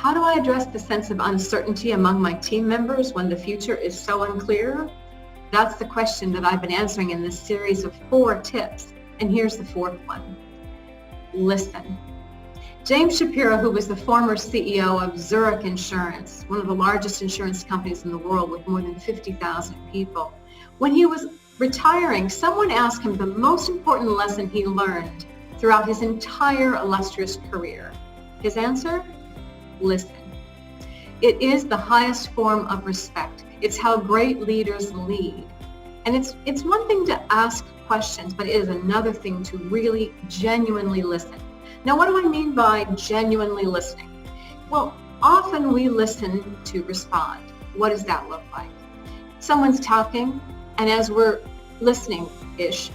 How do I address the sense of uncertainty among my team members when the future is so unclear? That's the question that I've been answering in this series of 4 tips. And here's the 4th one. Listen. James Shapiro, who was the former CEO of Zurich Insurance, one of the largest insurance companies in the world with more than 50,000 people, when he was retiring, someone asked him the most important lesson he learned throughout his entire illustrious career. His answer? Listen. It is the highest form of respect. It's how great leaders lead. And it's one thing to ask questions, but it is another thing to really genuinely listen. Now, what do I mean by genuinely listening? Well, often we listen to respond. What does that look like? Someone's talking, and as we're listening-ish,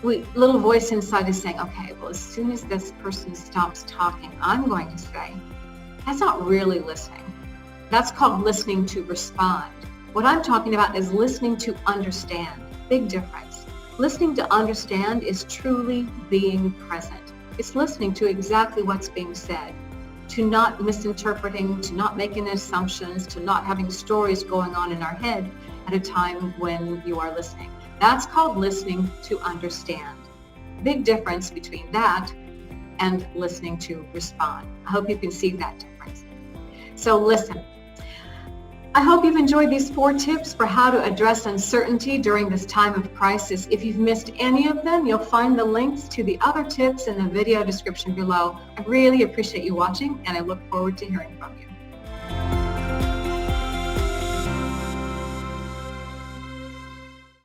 little voice inside is saying, okay, well, as soon as this person stops talking, I'm going to say, that's not really listening. That's called listening to respond. What I'm talking about is listening to understand. Big difference. Listening to understand is truly being present. It's listening to exactly what's being said, to not misinterpreting, to not making assumptions, to not having stories going on in our head at a time when you are listening. That's called listening to understand. Big difference between that and listening to respond. I hope you can see that difference. So listen. I hope you've enjoyed these 4 tips for how to address uncertainty during this time of crisis. If you've missed any of them, you'll find the links to the other tips in the video description below. I really appreciate you watching, and I look forward to hearing from you.